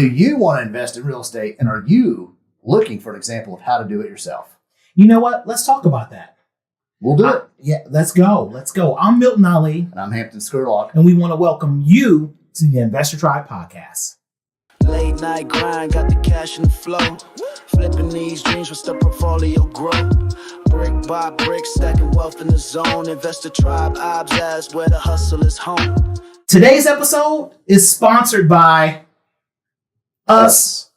Do you want to invest in real estate, and are you looking for an example of how to do it yourself? You know what? Let's talk about that. We'll do it. Yeah, let's go. I'm Milton Ali. And I'm Hampton Skurlock. And we want to welcome you to the Investor Tribe podcast. Late night grind, got the cash in the flow. Flipping these dreams, with the portfolio grow. Brick by brick, stacking wealth in the zone. Investor Tribe, obs where the hustle is home. Today's episode is sponsored by us.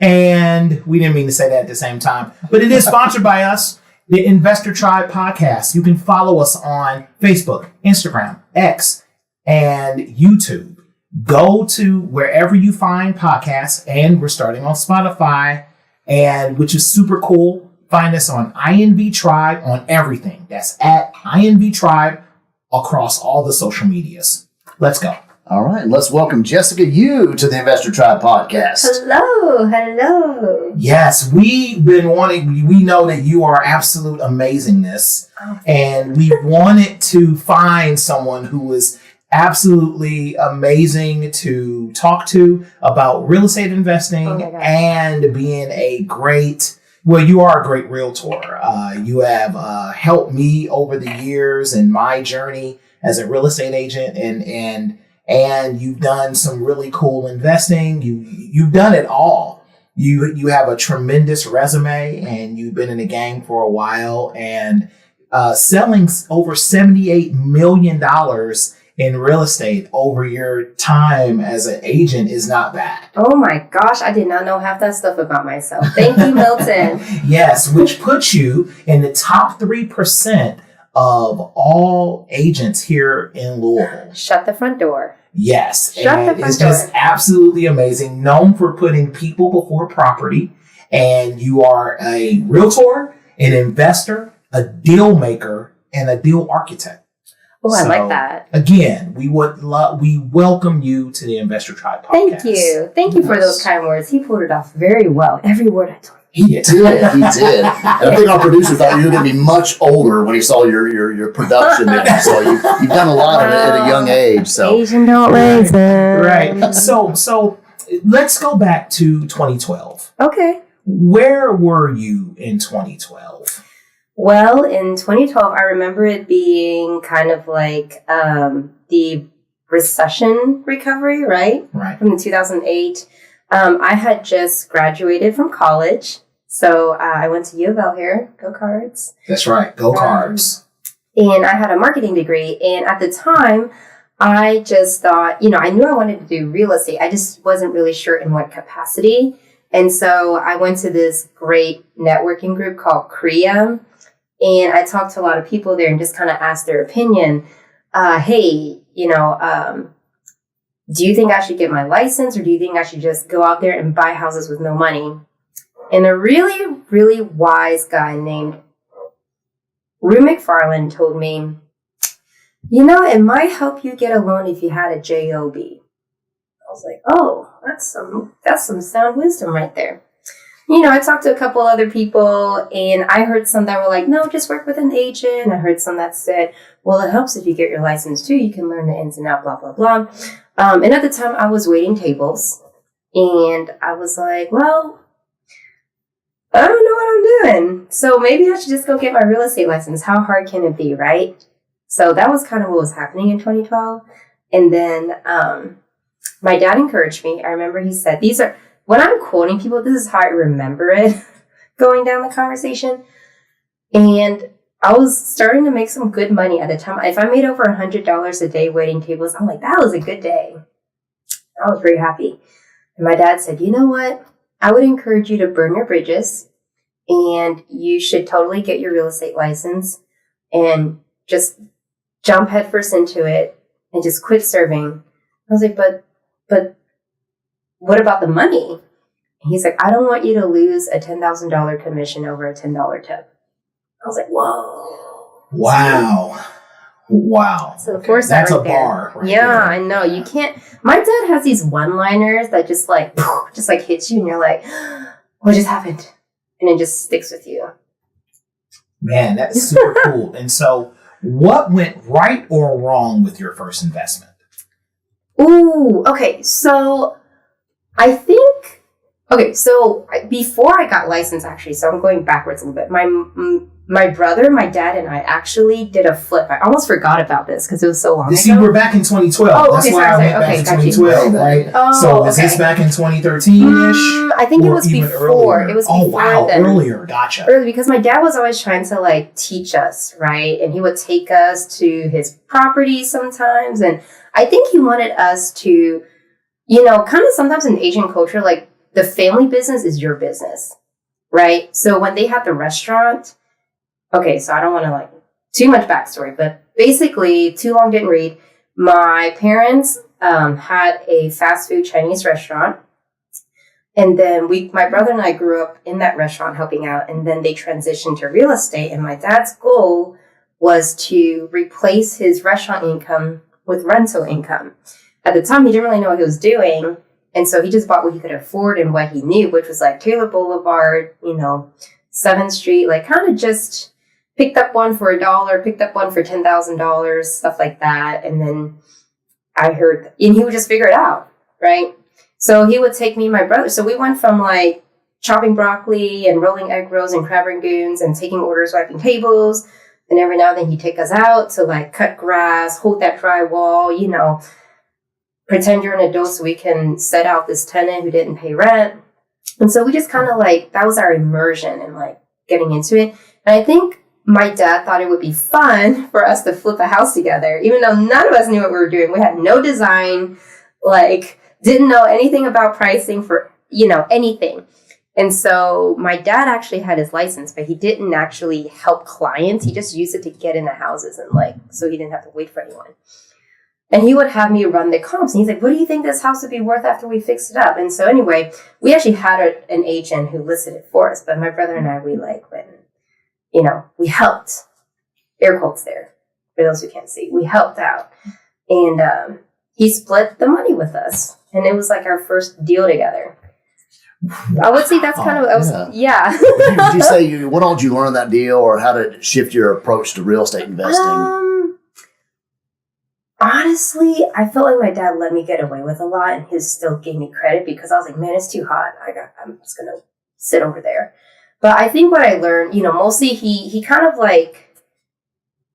And we didn't mean to say that at the same time, but it is sponsored by us, the Investor Tribe podcast. You can follow us on Facebook, Instagram, X, and YouTube. Go to wherever you find podcasts, and we're starting on Spotify, and which is super cool. Find us on INV Tribe on everything. That's at INV Tribe across all the social medias. Let's go. All right, let's welcome Jessica Yu to the Investor Tribe podcast. Hello. Yes, we know that you are absolute amazingness, and we wanted to find someone who is absolutely amazing to talk to about real estate investing and being you are a great realtor. You have helped me over the years in my journey as a real estate agent, and you've done some really cool investing. You've done it all. You have a tremendous resume, and you've been in the game for a while, and selling over $78 million in real estate over your time as an agent is not bad. Oh my gosh, I did not know half that stuff about myself. Thank you, Milton. Yes, which puts you in the top 3% of all agents here in Louisville. Shut the front door. Yes. It's just absolutely amazing. Known for putting people before property. And you are a realtor, an investor, a deal maker, and a deal architect. Oh, I like that. Again, we welcome you to the Investor Tribe podcast. Thank you for those kind words. He pulled it off very well. Every word I told him. He did. And I think our producer thought you were going to be much older when he saw your production there. So you've done a lot of it at a young age. So Asian don't listen. Right. So let's go back to 2012. Okay. Where were you in 2012? Well, in 2012, I remember it being kind of like the recession recovery, right? Right. From the 2008. I had just graduated from college. So I went to U of L here. Go Cards. That's right. Go Cards. And I had a marketing degree. And at the time, I just thought, I knew I wanted to do real estate. I just wasn't really sure in what capacity. And so I went to this great networking group called CREA. And I talked to a lot of people there and just kind of asked their opinion. Hey, do you think I should get my license, or do you think I should just go out there and buy houses with no money? And a really, really wise guy named Rue McFarland told me, it might help you get a loan if you had a JOB. I was like, oh, that's some sound wisdom right there. I talked to a couple other people, and I heard some that were like, no, just work with an agent. I heard some that said, well, it helps if you get your license too. You can learn the ins and outs, blah, blah, blah. And at the time, I was waiting tables, and I was like, well, I don't know what I'm doing. So maybe I should just go get my real estate license. How hard can it be, right? So that was kind of what was happening in 2012. And then my dad encouraged me. I remember he said, when I'm quoting people, this is how I remember it going down the conversation. And I was starting to make some good money at the time. If I made over $100 a day waiting tables, I'm like, that was a good day. I was very happy. And my dad said, you know what? I would encourage you to burn your bridges, and you should totally get your real estate license and just jump headfirst into it and just quit serving. I was like, but what about the money? And he's like, I don't want you to lose a $10,000 commission over a $10 tip. I was like, whoa. Wow. So the force that's right a there. bar. Right yeah, there. I know. You can't. My dad has these one-liners that just like hits you, and you're like, what just happened? And it just sticks with you. Man, that's super cool. And so what went right or wrong with your first investment? Ooh, okay. So I think, okay, so before I got licensed, actually, so I'm going backwards a little bit. My brother, my dad, and I actually did a flip. I almost forgot about this because it was so long ago. See, we're back in 2012. Oh, That's okay, why I went back in 2012, right? Oh, so was this back in 2013-ish? I think it was before. Earlier? It was before then. Earlier. Gotcha. Early, because my dad was always trying to like teach us, right? And he would take us to his property sometimes. And I think he wanted us to, you know, kind of sometimes in Asian culture, like the family business is your business, right? So when they had the restaurant, okay, so I don't want to like too much backstory, but basically, too long didn't read. My parents had a fast food Chinese restaurant. And then my brother and I grew up in that restaurant helping out. And then they transitioned to real estate. And my dad's goal was to replace his restaurant income with rental income. At the time, he didn't really know what he was doing. And so he just bought what he could afford and what he knew, which was like Tailor Boulevard, you know, 7th Street, like kind of just picked up one for $1, picked up one for $10,000, stuff like that. And then I heard, and he would just figure it out, right? So he would take me and my brother. So we went from like chopping broccoli and rolling egg rolls and crab rangoons and taking orders, wiping tables. And every now and then he'd take us out to like cut grass, hold that drywall, you know, pretend you're an adult so we can set out this tenant who didn't pay rent. And so we just kind of like, that was our immersion and like getting into it. And I think my dad thought it would be fun for us to flip a house together, even though none of us knew what we were doing. We had no design, like didn't know anything about pricing for, you know, anything. And so my dad actually had his license, but he didn't actually help clients. He just used it to get into houses and like, so he didn't have to wait for anyone. And he would have me run the comps. And he's like, what do you think this house would be worth after we fix it up? And so anyway, we actually had an agent who listed it for us. But my brother and I, we like went, you know, we helped. Air quotes there, for those who can't see. We helped out. And he split the money with us. And it was like our first deal together. I would say that's kind of, yeah. Did you say, what all did you learn on that deal, or how did it shift your approach to real estate investing? Honestly, I felt like my dad let me get away with a lot, and he still gave me credit because I was like, man, it's too hot. I'm just going to sit over there. But I think what I learned, you know, mostly he kind of like,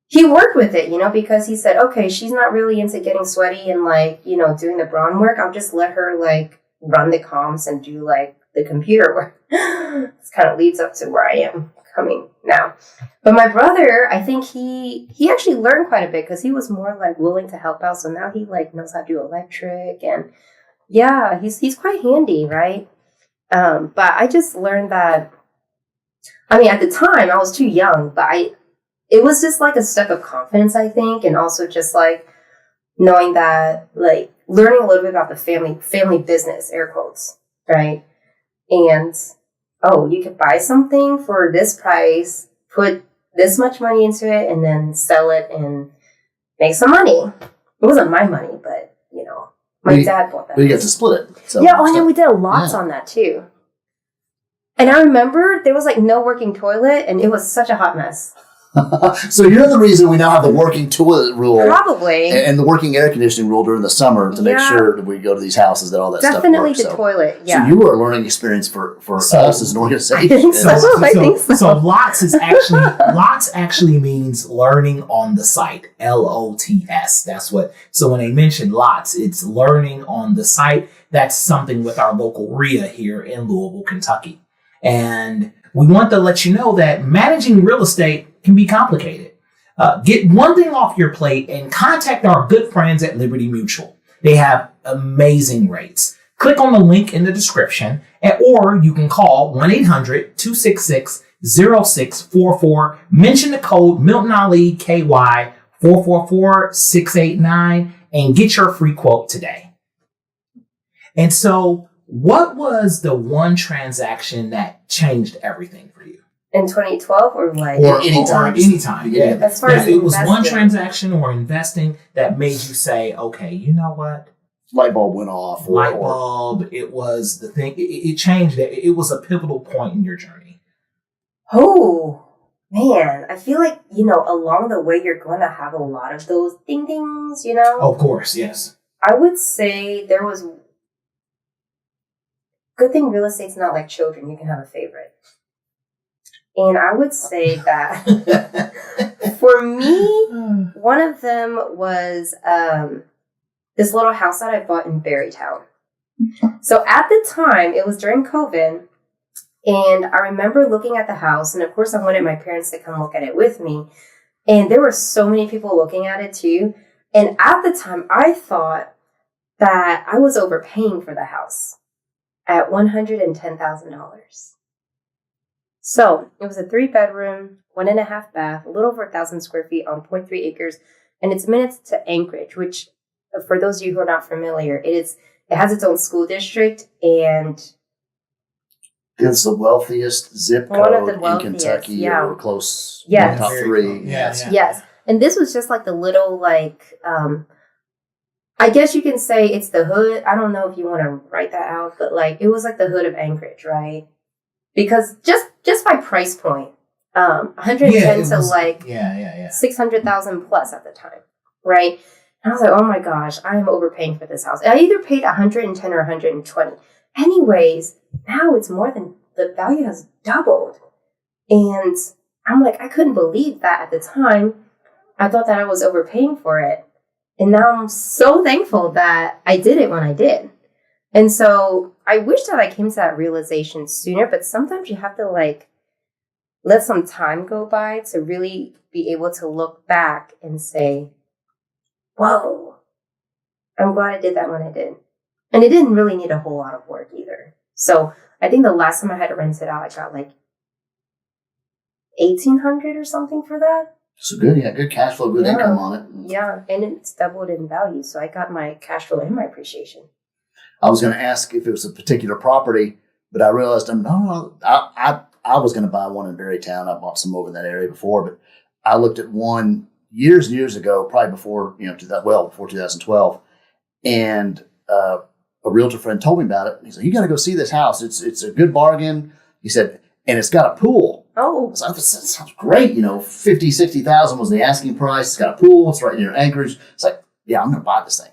he worked with it, you know, because he said, okay, she's not really into getting sweaty and like, you know, doing the brawn work. I'll just let her like run the comms and do like the computer work. This kind of leads up to where I am coming now. But my brother, I think he actually learned quite a bit because he was more like willing to help out. So now he like knows how to do electric, and yeah, he's quite handy, right? But I just learned that, I mean, at the time I was too young, but it was just like a step of confidence, I think. And also just like knowing that, like learning a little bit about the family business, air quotes, right? And, oh, you could buy something for this price, put this much money into it, and then sell it and make some money. It wasn't my money, but, you know, my dad bought that. But you got to split it. So yeah, oh, and we did lots on that, too. And I remember there was, like, no working toilet, and it was such a hot mess. So you're the reason we now have the working toilet rule. Probably. And the working air conditioning rule during the summer to make sure that we go to these houses that all that Definitely stuff works. The toilet, yeah. So you were a learning experience for us as an organization. I think so. So LOTS actually means learning on the site. LOTS. That's what. So when they mention LOTS, it's learning on the site. That's something with our local RIA here in Louisville, Kentucky. And we want to let you know that managing real estate can be complicated. Get one thing off your plate and contact our good friends at Liberty Mutual. They have amazing rates. Click on the link in the description, or you can call 1-800-266-0644. Mention the code Milton Ali KY 444689 and get your free quote today. And so, what was the one transaction that changed everything for you? In 2012 or like? Or anytime. Yeah. As far as it was one investing. transaction or investing that made you say, okay, you know what? Light bulb went off. Light bulb, it was the thing. It changed. It was a pivotal point in your journey. Oh, man. I feel like, you know, along the way, you're going to have a lot of those ding dings, you know? Oh, of course, yes. I would say there was good thing real estate's not like children. You can have a favorite. And I would say that for me, one of them was this little house that I bought in Berrytown. So at the time, it was during COVID, and I remember looking at the house, and of course I wanted my parents to come look at it with me. And there were so many people looking at it too. And at the time, I thought that I was overpaying for the house at $110,000. So it was a 3-bedroom, 1.5 bath, a little over 1,000 square feet on 0.3 acres. And it's minutes to Anchorage, which for those of you who are not familiar, it has its own school district, and it's the wealthiest zip one of code the wealthiest, in Kentucky. yeah. Or close, Yes. top 3. Yes. Yes. And this was just like the little, like, I guess you can say it's the hood. I don't know if you want to write that out, but like, it was like the hood of Anchorage, right? Because just by price point, 110 to like 600,000 plus at the time, right? And I was like, oh my gosh, I am overpaying for this house. I either paid 110 or 120. Anyways, now it's more than, the value has doubled. And I'm like, I couldn't believe that at the time. I thought that I was overpaying for it. And now I'm so thankful that I did it when I did. And so I wish that I came to that realization sooner, but sometimes you have to like let some time go by to really be able to look back and say, whoa, I'm glad I did that when I did. And it didn't really need a whole lot of work either. So I think the last time I had to rent it out, I got like $1,800 or something for that. So good, yeah, good cash flow, good income on it. Yeah, and it's doubled in value. So I got my cash flow and my appreciation. I was going to ask if it was a particular property, but I realized I was going to buy one in Berrytown. I bought some over in that area before, but I looked at one years and years ago, probably before before 2012, and a realtor friend told me about it. He said, "You got to go see this house. It's a good bargain." He said, "And it's got a pool." Oh, So I thought, that sounds great. 50, 60,000 was the asking price. It's got a pool. It's right near Anchorage. It's like, yeah, I'm going to buy this thing.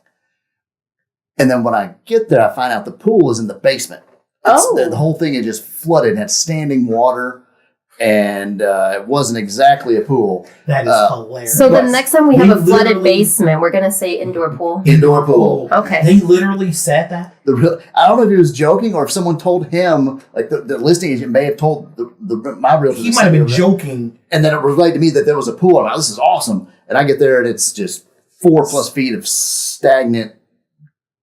And then when I get there, I find out the pool is in the basement. The whole thing is just flooded and had standing water. And it wasn't exactly a pool. That is hilarious. so the next time we have a flooded basement, we're going to say indoor pool. Indoor pool. Okay. They literally said that? I don't know if he was joking or if someone told him, like the listing agent may have told my realtor. He might have been joking. And then it relayed to me that there was a pool. I'm like, this is awesome. And I get there and it's just 4+ feet of stagnant,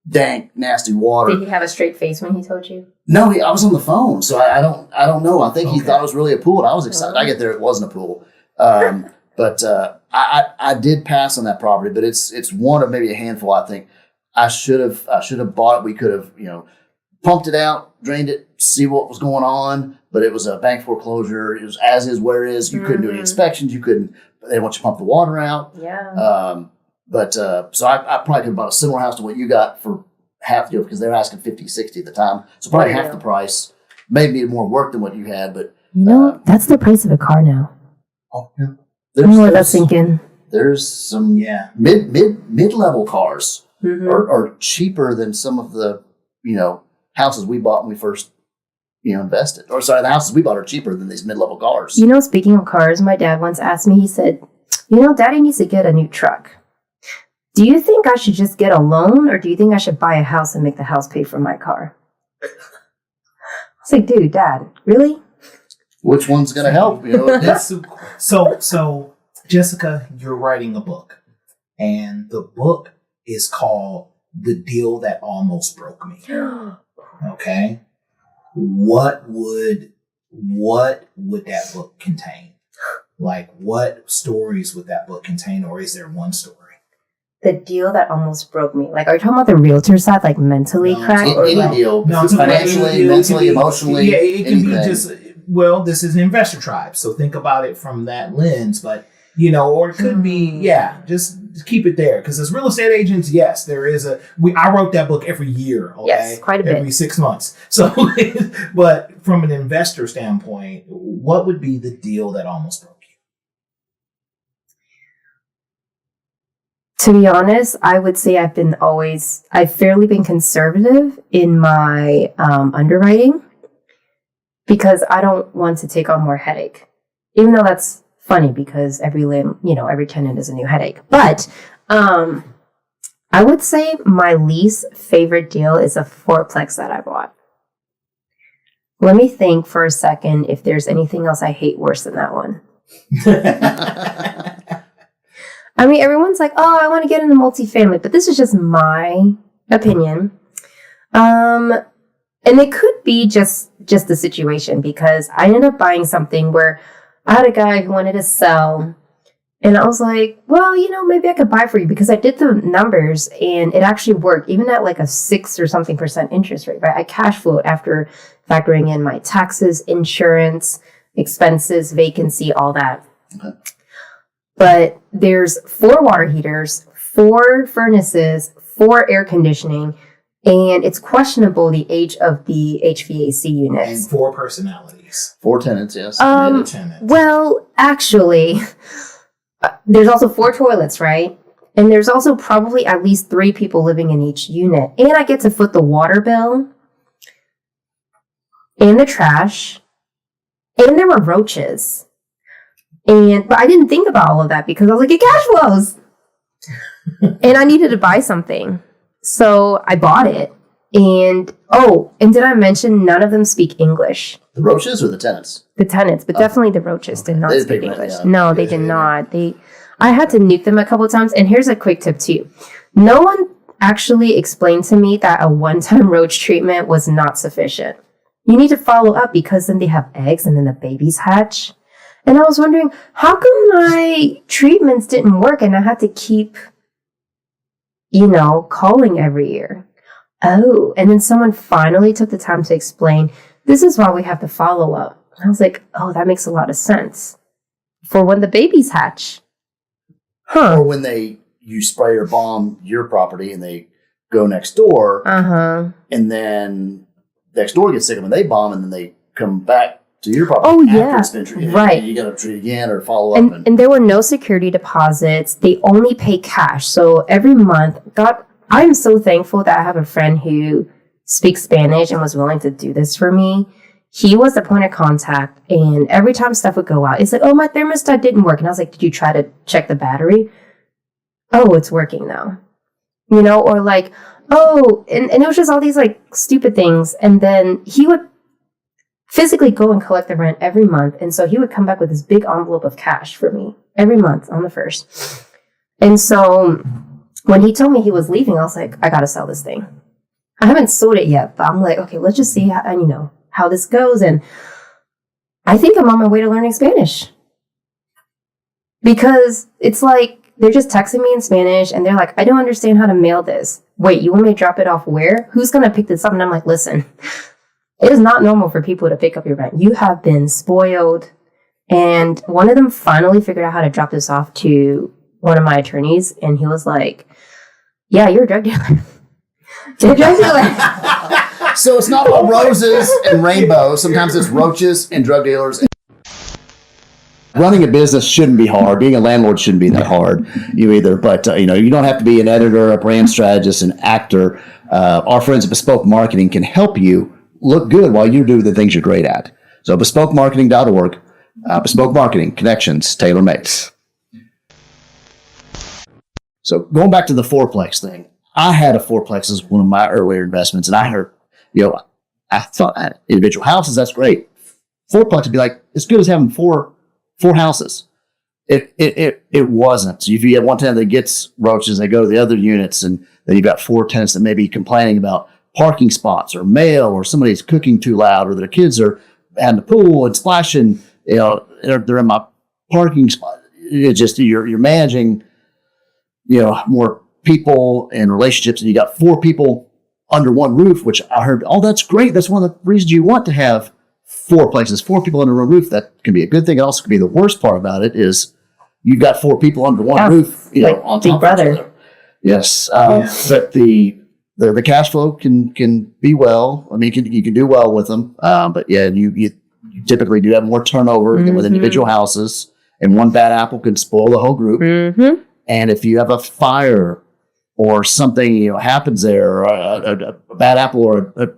dank, nasty water. Did he have a straight face when he told you? No, I was on the phone, so I don't know. I think he thought it was really a pool, and I was excited. I get there, it wasn't a pool, but I did pass on that property. But it's one of maybe a handful. I think I should have bought it. We could have pumped it out, drained it, see what was going on. But it was a bank foreclosure. It was as is where is. You couldn't do any inspections. You couldn't. They didn't want you to pump the water out. Yeah. So I probably could have bought a similar house to what you got for half, because they were asking 50, 60 at the time. So probably half the price. Maybe needed more work than what you had, but that's the price of a car now. oh yeah. Let that sink in. There's some mid-level cars are cheaper than some of the houses we bought when we first invested. Or sorry, the houses we bought are cheaper than these mid-level cars. Speaking of cars, my dad once asked me, he said, Daddy needs to get a new truck. Do you think I should just get a loan, or do you think I should buy a house and make the house pay for my car? I was like, dude, Dad, really? Which one's going to help? So Jessica, you're writing a book, and the book is called "The Deal That Almost Broke Me." Okay, what would that book contain? Like, what stories would that book contain, or is there one story? The deal that almost broke me. Like, are you talking about the realtor side, like mentally cracked? Any deal. Financially, mentally, emotionally. Yeah, it can anything. be just, this is an investor tribe. So think about it from that lens. But, or it could be, just keep it there. Because as real estate agents, yes, there is I wrote that book every year. Okay? Yes, quite a bit. Every 6 months. So, but from an investor standpoint, what would be the deal that almost broke you? To be honest, I would say I've fairly been conservative in my underwriting because I don't want to take on more headache. Even though that's funny because every tenant is a new headache. But I would say my least favorite deal is a fourplex that I bought. Let me think for a second if there's anything else I hate worse than that one. I mean, everyone's like, oh, I want to get into multifamily, but this is just my opinion. And it could be just the situation because I ended up buying something where I had a guy who wanted to sell and I was like, well, maybe I could buy for you because I did the numbers and it actually worked even at like a 6 or something % interest rate, right? I cash flowed after factoring in my taxes, insurance, expenses, vacancy, all that. Okay. But there's 4 water heaters, 4 furnaces, 4 air conditioning, and it's questionable the age of the HVAC units. And 4 personalities. 4 tenants, yes. Well, actually, there's also 4 toilets, right? And there's also probably at least 3 people living in each unit. And I get to foot the water bill and the trash. And there were roaches. But I didn't think about all of that because I was like, it cash flows. And I needed to buy something. So I bought it. And did I mention none of them speak English? The roaches or the tenants? The tenants, but definitely the roaches did not speak English. Yeah. No, they did not. I had to nuke them a couple of times. And here's a quick tip too. No one actually explained to me that a one-time roach treatment was not sufficient. You need to follow up because then they have eggs and then the babies hatch. And I was wondering, how come my treatments didn't work and I had to keep, calling every year? Oh, and then someone finally took the time to explain, this is why we have to follow up. And I was like, oh, that makes a lot of sense. For when the babies hatch. Huh. Or when you spray or bomb your property and they go next door. Uh-huh. And then next door gets sick and they bomb and then they come back to your property. Oh, after yeah. It's been treated. Right. You got to treat again or follow up. And there were no security deposits. They only pay cash. So every month, I'm so thankful that I have a friend who speaks Spanish and was willing to do this for me. He was the point of contact. And every time stuff would go out, it's like, oh, my thermostat didn't work. And I was like, did you try to check the battery? Oh, it's working now. Or like, oh, and it was just all these like stupid things. And then he would physically go and collect the rent every month. And so he would come back with this big envelope of cash for me every month on the 1st. And so when he told me he was leaving, I was like, I got to sell this thing. I haven't sold it yet, but I'm like, okay, let's just see how this goes. And I think I'm on my way to learning Spanish because it's like, they're just texting me in Spanish and they're like, I don't understand how to mail this. Wait, you want me to drop it off where? Who's going to pick this up? And I'm like, listen, it is not normal for people to pick up your rent. You have been spoiled. And one of them finally figured out how to drop this off to one of my attorneys. And he was like, yeah, you're a drug dealer. You're a drug dealer. So it's not all roses and rainbows. Sometimes it's roaches and drug dealers. Running a business shouldn't be hard. Being a landlord shouldn't be that hard either. But, you don't have to be an editor, a brand strategist, an actor. Our friends at Bespoke Marketing can help you look good while you do the things you're great at. So bespokemarketing.org, Bespoke Marketing, connections, tailor makes. So going back to the fourplex thing, I had a fourplex as one of my earlier investments, and I heard, I thought individual houses, that's great. Fourplex would be like as good as having four houses. It wasn't. So if you have one tenant that gets roaches, they go to the other units, and then you've got 4 tenants that may be complaining about parking spots or mail or somebody's cooking too loud or their kids are at the pool and splashing, they're in my parking spot. It's just you're managing, more people and relationships, and you got 4 people under one roof, which I heard, that's great. That's one of the reasons you want to have 4 places, 4 people under one roof. That can be a good thing. It also can be the worst part about it is you've got 4 people under one roof, on top of each other. Yes. But the cash flow can be well. I mean, you can do well with them. But yeah, you typically do have more turnover than with individual houses, and one bad apple can spoil the whole group. Mm-hmm. And if you have a fire or something, happens there, or a bad apple, or a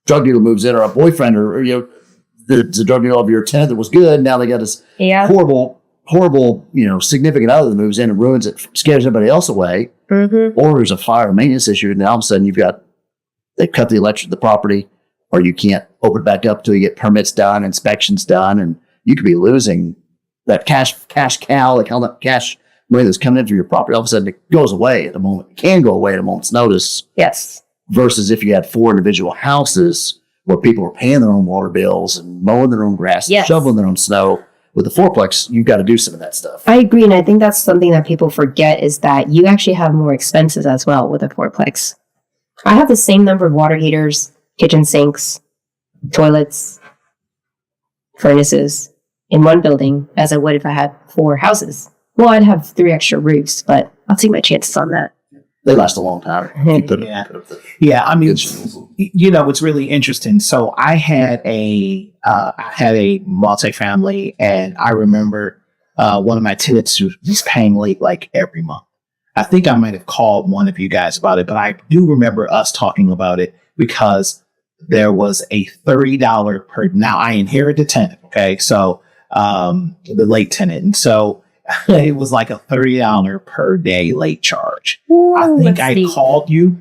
drug dealer moves in, or a boyfriend, or the drug dealer of your tenant that was good, now they got this horrible, significant other that moves in and ruins it, scares everybody else away. Mm-hmm. Or there's a fire maintenance issue, and now all of a sudden they cut the property, or you can't open it back up until you get permits done, inspections done, and you could be losing that cash cow, like all that cash money that's coming into your property. All of a sudden it goes away at a moment. It can go away at a moment's notice. Yes. Versus if you had 4 individual houses where people were paying their own water bills and mowing their own grass, shoveling their own snow. With the fourplex, you've got to do some of that stuff. I agree, and I think that's something that people forget, is that you actually have more expenses as well with a fourplex. I have the same number of water heaters, kitchen sinks, toilets, furnaces in one building as I would if I had 4 houses. Well, I'd have 3 extra roofs, but I'll take my chances on that. They last a long time. Yeah. I mean, it's really interesting. So I had a multifamily, and I remember one of my tenants was paying late like every month. I think I might have called one of you guys about it, but I do remember us talking about it because there was a $30 per. Now I inherit the tenant. Okay, so the late tenant, and so it was like a $30 per day late charge. Ooh, I think I called you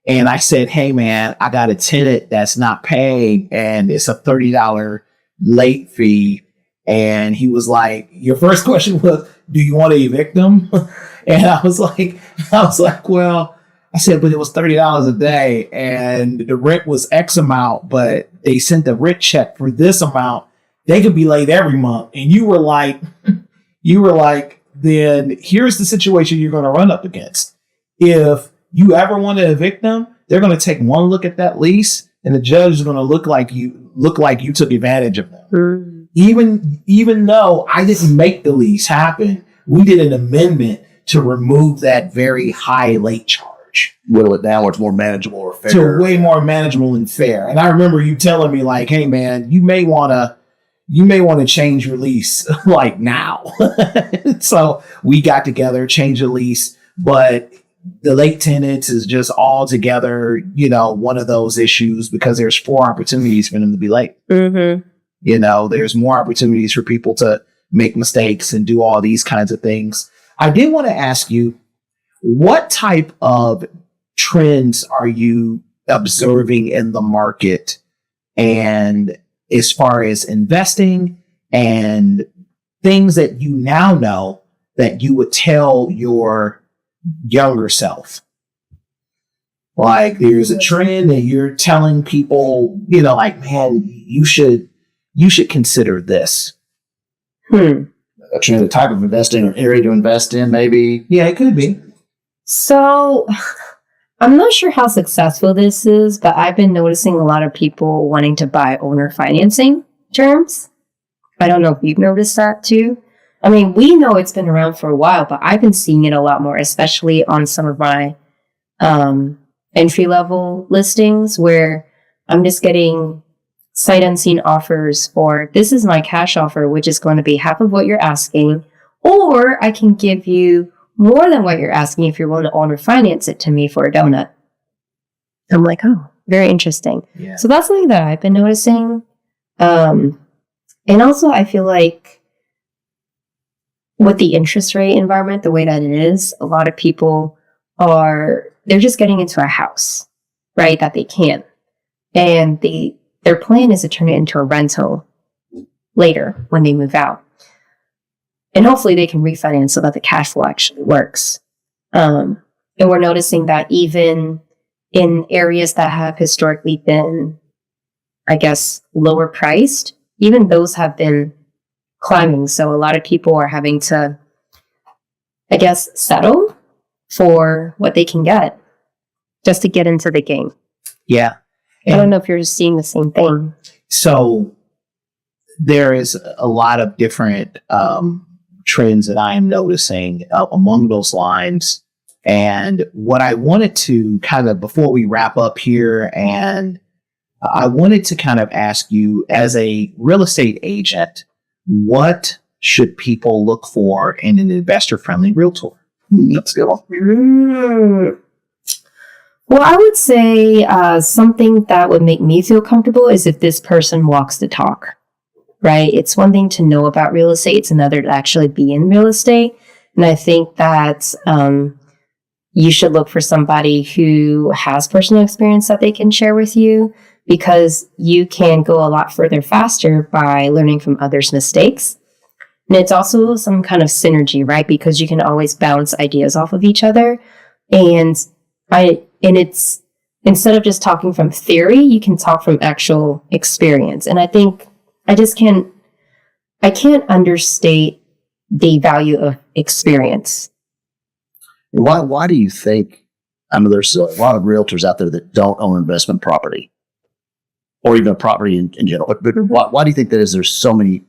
and I said, "Hey man, I got a tenant that's not paying and it's a $30 late fee." And he was like, "Your first question was, do you want to evict them?" And I was like, well, I said, but it was $30 a day and the rent was X amount, but they sent the rent check for this amount. They could be late every month. And you were like, then here's the situation you're going to run up against. If you ever want to evict them, they're going to take one look at that lease and the judge is going to look like you took advantage of them. Mm. Even though I didn't make the lease happen, we did an amendment to remove that very high late charge. Whittle it down where it's more manageable or fair. To way more manageable and fair. And I remember you telling me like, "Hey man, you may want to change your lease like now." So we got together, changed the lease, but the late tenants is just all together, one of those issues because there's 4 opportunities for them to be late. Mm-hmm. There's more opportunities for people to make mistakes and do all these kinds of things. I did want to ask you, what type of trends are you observing in the market, and as far as investing and things that you now know that you would tell your younger self? Like there's a trend that you're telling people, like, man, you should consider this. A trend, a type of investing or area to invest in, maybe. Yeah, it could be. So I'm not sure how successful this is, but I've been noticing a lot of people wanting to buy owner financing terms. I don't know if you've noticed that too. I mean, we know it's been around for a while, but I've been seeing it a lot more, especially on some of my entry-level listings where I'm just getting sight unseen offers for, this is my cash offer, which is going to be half of what you're asking, or I can give you more than what you're asking if you're willing to owner finance it to me for a donut. I'm like, oh, very interesting. Yeah. So that's something that I've been noticing. And also I feel like with the interest rate environment, the way that it is, a lot of people they're just getting into a house, right, that they can. And their plan is to turn it into a rental later when they move out. And hopefully they can refinance so that the cash flow actually works. And we're noticing that even in areas that have historically been, I guess, lower priced, even those have been climbing. So a lot of people are having to, I guess, settle for what they can get just to get into the game. Yeah. I don't know if you're seeing the same thing. So there is a lot of different trends that I am noticing among those lines. And what I wanted to kind of, before we wrap up here, and I wanted to kind of ask you, as a real estate agent, what should people look for in an investor-friendly realtor? That's a good one. Well, I would say something that would make me feel comfortable is if this person walks the talk, right? It's one thing to know about real estate. It's another to actually be in real estate. And I think that you should look for somebody who has personal experience that they can share with you, because you can go a lot further faster by learning from others' mistakes. And it's also some kind of synergy, right? Because you can always bounce ideas off of each other. And it's instead of just talking from theory, you can talk from actual experience. And I think I can't understate the value of experience. Why do you think, I mean, there's a lot of realtors out there that don't own investment property or even a property in general. But why do you think that is? There's so many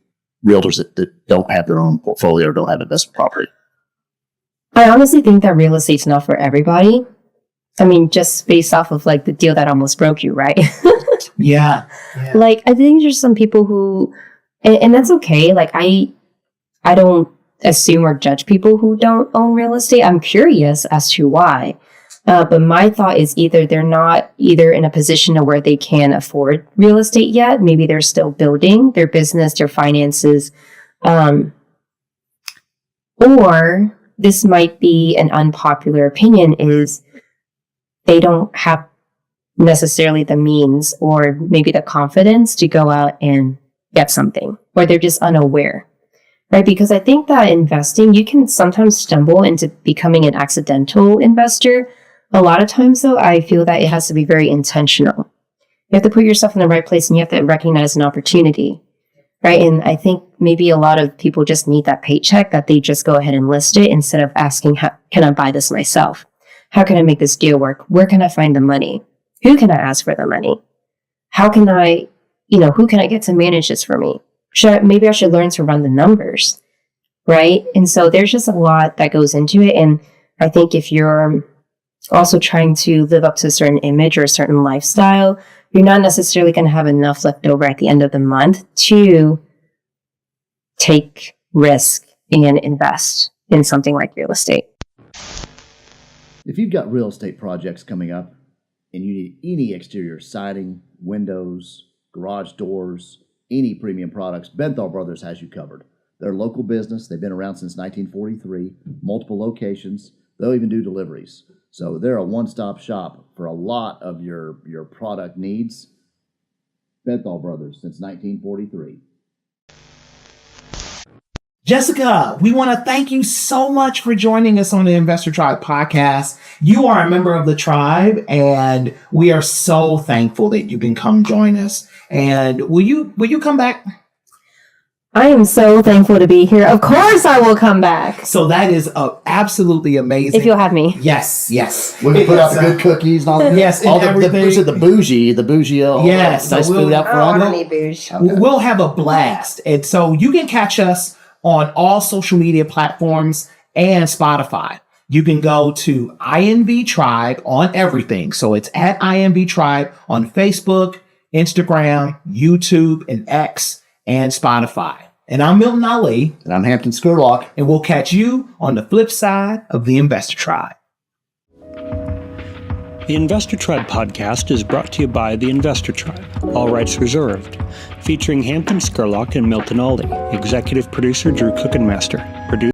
realtors that don't have their own portfolio or don't have investment property? I honestly think that real estate's not for everybody. I mean, just based off of like the deal that almost broke you, right? Yeah. Like, I think there's some people who, and that's okay. Like, I don't assume or judge people who don't own real estate. I'm curious as to why. But my thought is either they're not either in a position to where they can afford real estate yet. Maybe they're still building their business, their finances. Or this might be an unpopular opinion, is they don't have necessarily the means or maybe the confidence to go out and get something, or they're just unaware, right? Because I think that investing, you can sometimes stumble into becoming an accidental investor. A lot of times, though, I feel that it has to be very intentional. You have to put yourself in the right place and you have to recognize an opportunity, right? And I think maybe a lot of people just need that paycheck that they just go ahead and list it instead of asking, how can I buy this myself? How can I make this deal work? Where can I find the money? Who can I ask for the money? How can I, who can I get to manage this for me? Maybe I should learn to run the numbers, right? And so there's just a lot that goes into it. And I think if you're also trying to live up to a certain image or a certain lifestyle, you're not necessarily going to have enough left over at the end of the month to take risk and invest in something like real estate. If you've got real estate projects coming up and you need any exterior siding, windows, garage doors, any premium products, Benthall Brothers has you covered. They're a local business. They've been around since 1943, multiple locations. They'll even do deliveries. So they're a one-stop shop for a lot of your product needs. Benthall Brothers since 1943. Jessica, we want to thank you so much for joining us on the Investor Tribe podcast. You are a member of the tribe, and we are so thankful that you can come join us. And will you come back? I am so thankful to be here. Of course I will come back. So that is absolutely amazing. If you'll have me. Yes. We can put out the good cookies and all that. Yes, all and everything. the bougie. Yes, nice so food out front. I don't need bougie. Okay. We'll have a blast. And so you can catch us on all social media platforms and Spotify. You can go to INV Tribe on everything. So it's at INV Tribe on Facebook, Instagram, YouTube, and X, and Spotify. And I'm Milton Ali. And I'm Hampton Skurlock. And we'll catch you on the flip side of the Investor Tribe. The Investor Tribe podcast is brought to you by the Investor Tribe, all rights reserved, featuring Hampton Skurlock and Milton Ali, executive producer Drew Cookenmaster,